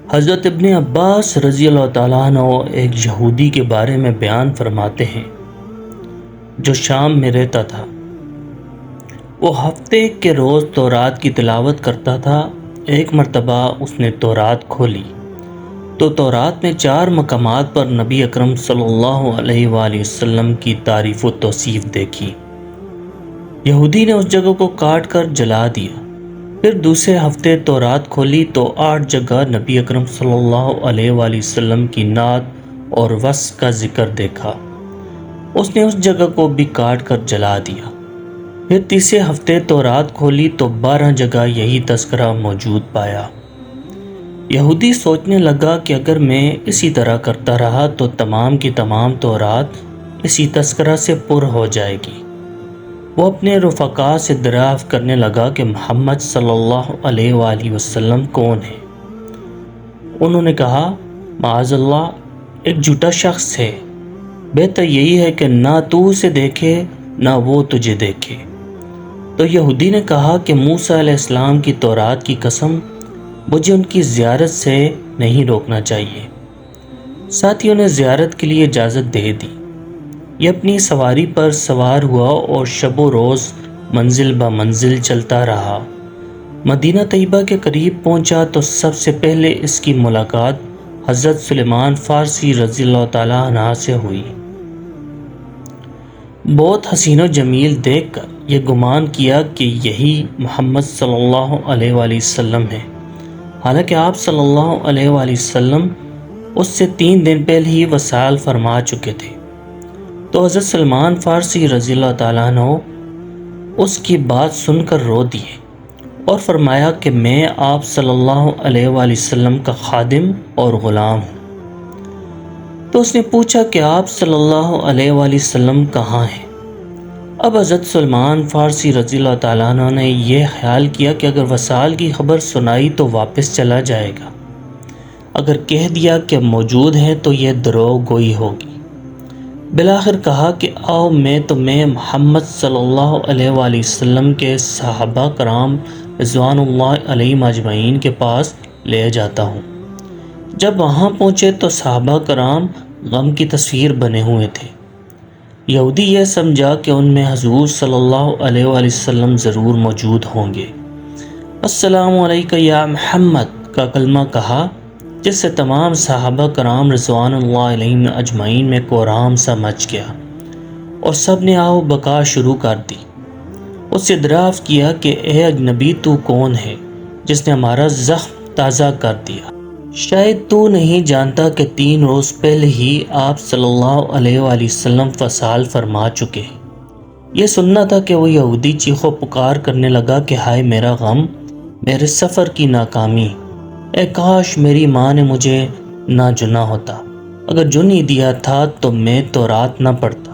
حضرت ابن عباس رضی اللہ تعالیٰ عنہ ایک یہودی کے بارے میں بیان فرماتے ہیں جو شام میں رہتا تھا۔ وہ ہفتے کے روز تورات کی تلاوت کرتا تھا۔ ایک مرتبہ اس نے تورات کھولی تو تورات میں 4 مقامات پر نبی اکرم صلی اللہ علیہ وآلہ وسلم کی تعریف و توصیف دیکھی۔ یہودی نے اس جگہ کو کاٹ کر جلا دیا۔ پھر دوسرے ہفتے تورات کھولی تو 8 جگہ نبی اکرم صلی اللہ علیہ وآلہ وسلم کی نعت اور وصف کا ذکر دیکھا۔ اس نے اس جگہ کو بھی کاٹ کر جلا دیا۔ پھر تیسرے ہفتے تورات کھولی تو 12 جگہ یہی تذکرہ موجود پایا۔ یہودی سوچنے لگا کہ اگر میں اسی طرح کرتا رہا تو تمام کی تمام تورات اسی تذکرہ سے پر ہو جائے گی۔ وہ اپنے رفقا سے دریافت کرنے لگا کہ محمد صلی اللہ علیہ وآلہ وسلم کون ہے؟ انہوں نے کہا، معاذ اللہ، ایک جھوٹا شخص ہے۔ بہتر یہی ہے کہ نہ تو اسے دیکھے نہ وہ تجھے دیکھے۔ تو یہودی نے کہا کہ موسیٰ علیہ السلام کی تورات کی قسم، مجھے ان کی زیارت سے نہیں روکنا چاہیے۔ ساتھیوں نے زیارت کے لیے اجازت دے دی۔ یہ اپنی سواری پر سوار ہوا اور شب و روز منزل بہ منزل چلتا رہا۔ مدینہ طیبہ کے قریب پہنچا تو سب سے پہلے اس کی ملاقات حضرت سلیمان فارسی رضی اللہ تعالیٰ عنہ سے ہوئی۔ بہت حسین و جمیل دیکھ کر یہ گمان کیا کہ یہی محمد صلی اللہ علیہ وآلہ وسلم ہے، حالانکہ آپ صلی اللہ علیہ وآلہ وسلم اس سے 3 دن پہلے ہی وصال فرما چکے تھے۔ تو حضرت سلمان فارسی رضی اللہ تعالیٰ عنہ اس کی بات سن کر رو دیے اور فرمایا کہ میں آپ صلی اللہ علیہ وآلہ وسلم کا خادم اور غلام ہوں۔ تو اس نے پوچھا کہ آپ صلی اللہ علیہ وآلہ وسلم کہاں ہیں؟ اب حضرت سلمان فارسی رضی اللہ تعالیٰ عنہ نے یہ خیال کیا کہ اگر وصال کی خبر سنائی تو واپس چلا جائے گا، اگر کہہ دیا کہ موجود ہیں تو یہ دروغ گوئی ہوگی۔ بالآخر کہا کہ آؤ میں تمہیں محمد صلی اللہ علیہ وآلہ وسلم کے صحابہ کرام رضوان اللہ علیہم اجمعین کے پاس لے جاتا ہوں۔ جب وہاں پہنچے تو صحابہ کرام غم کی تصویر بنے ہوئے تھے۔ یہودی یہ سمجھا کہ ان میں حضور صلی اللہ علیہ وآلہ وسلم ضرور موجود ہوں گے۔ السلام علیکہ یا محمد کا کلمہ کہا، جس سے تمام صحابہ کرام رضوان اللہ علیہم اجمعین میں کوہرام سا مچ گیا اور سب نے آہو بکا شروع کر دی۔ اس سے دریافت کیا کہ اے اجنبی، تو کون ہے جس نے ہمارا زخم تازہ کر دیا؟ شاید تو نہیں جانتا کہ 3 روز پہلے ہی آپ صلی اللہ علیہ وآلہ وسلم وصال فرما چکے ہیں۔ یہ سننا تھا کہ وہ یہودی چیخو پکار کرنے لگا کہ ہائے میرا غم، میرے سفر کی ناکامی، اے کاش میری ماں نے مجھے نہ چنا ہوتا۔ اگر چن ہی دیا تھا تو میں تورات نہ پڑھتا،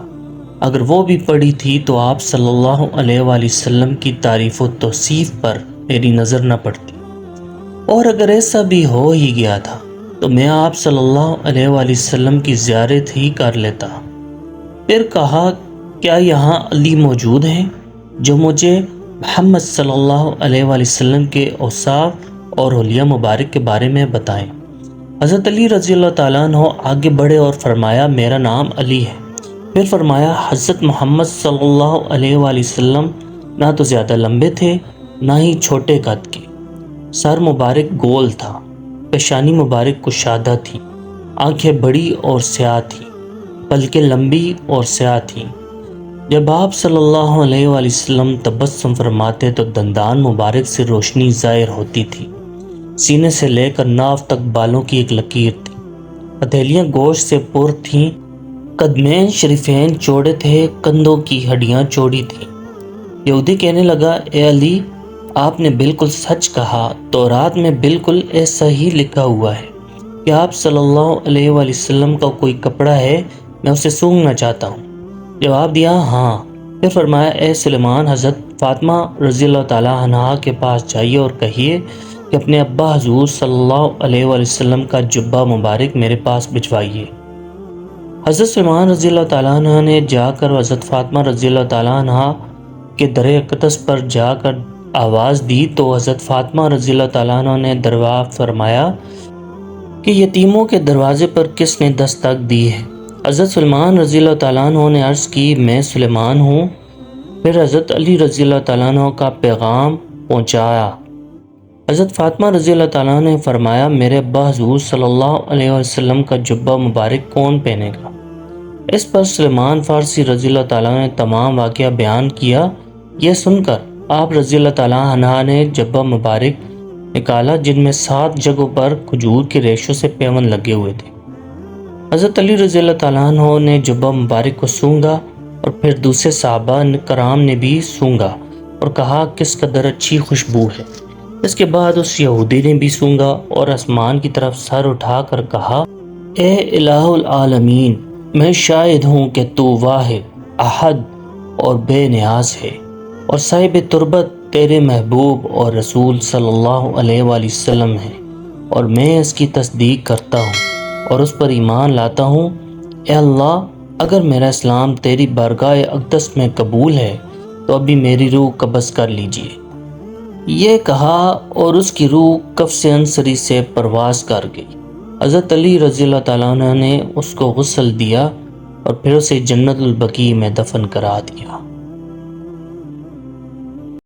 اگر وہ بھی پڑھی تھی تو آپ صلی اللہ علیہ وآلہ وسلم کی تعریف و توصیف پر میری نظر نہ پڑتی، اور اگر ایسا بھی ہو ہی گیا تھا تو میں آپ صلی اللہ علیہ وآلہ وسلم کی زیارت ہی کر لیتا۔ پھر کہا، کیا یہاں علی موجود ہیں جو مجھے محمد صلی اللہ علیہ وآلہ وسلم کے اوصاف اور حلیہ مبارک کے بارے میں بتائیں؟ حضرت علی رضی اللہ تعالیٰ عنہ آگے بڑھے اور فرمایا، میرا نام علی ہے۔ پھر فرمایا، حضرت محمد صلی اللہ علیہ وآلہ وسلم نہ تو زیادہ لمبے تھے نہ ہی چھوٹے قد کے، سر مبارک گول تھا، پیشانی مبارک کشادہ تھی، آنکھیں بڑی اور سیاہ تھیں، پلکیں لمبی اور سیاہ تھیں۔ جب آپ صلی اللہ علیہ وآلہ وسلم تبسم فرماتے تو دندان مبارک سے روشنی ظاہر ہوتی تھی۔ سینے سے لے کر ناف تک بالوں کی ایک لکیر تھی، ہتھیلیاں گوشت سے پر تھیں، قدمین شریفین چوڑے تھے، کندھوں کی ہڈیاں چوڑی تھیں۔ یہودی کہنے لگا، اے علی، آپ نے بالکل سچ کہا، تورات میں بالکل ایسا ہی لکھا ہوا ہے کہ آپ صلی اللہ علیہ وآلہ وسلم کا کوئی کپڑا ہے، میں اسے سونگھنا چاہتا ہوں۔ جواب دیا، ہاں۔ پھر فرمایا، اے سلیمان، حضرت فاطمہ رضی اللہ تعالیٰ عنہا کے پاس جائیے اور کہیے کہ اپنے ابا حضور صلی اللہ علیہ وآلہ وسلم کا جبہ مبارک میرے پاس بھجوائیے۔ حضرت سلیمان رضی اللہ تعالیٰ عنہ نے جا کر حضرت فاطمہ رضی اللہ تعالیٰ عنہ کے در اقدس پر جا کر آواز دی تو حضرت فاطمہ رضی اللہ تعالیٰ عنہ نے دریافت فرمایا کہ یتیموں کے دروازے پر کس نے دستک دی ہے۔ حضرت سلیمان رضی اللہ تعالیٰ عنہ نے عرض کی میں سلیمان ہوں۔ پھر حضرت علی رضی اللہ تعالیٰ عنہ کا پیغام پہنچایا۔ حضرت فاطمہ رضی اللہ تعالیٰ عنہ نے فرمایا میرے ابا حضور صلی اللہ علیہ وسلم کا جبہ مبارک کون پہنے گا؟ اس پر سلیمان فارسی رضی اللہ تعالیٰ عنہ نے تمام واقعہ بیان کیا۔ یہ سن کر آپ رضی اللہ تعالیٰ عنہ نے جبہ مبارک نکالا جن میں 7 جگہوں پر کھجور کے ریشوں سے پیون لگے ہوئے تھے۔ حضرت علی رضی اللہ تعالیٰ عنہ نے جبہ مبارک کو سونگا اور پھر دوسرے صحابہ کرام نے بھی سونگا اور کہا کس قدر اچھی خوشبو ہے۔ اس کے بعد اس یہودی نے بھی سونگا اور آسمان کی طرف سر اٹھا کر کہا اے الہ العالمین، میں شاہد ہوں کہ تو واحد احد اور بے نیاز ہے، اور صاحب تربت تیرے محبوب اور رسول صلی اللہ علیہ وآلہ وسلم ہے، اور میں اس کی تصدیق کرتا ہوں اور اس پر ایمان لاتا ہوں۔ اے اللہ، اگر میرا اسلام تیری بارگاہ اقدس میں قبول ہے تو ابھی میری روح قبض کر لیجئے۔ یہ کہا اور اس کی روح کفس انصری سے پرواز کر گئی۔ حضرت علی رضی اللہ تعالیٰ عنہ نے اس کو غسل دیا اور پھر اسے جنت البقیع میں دفن کرا دیا۔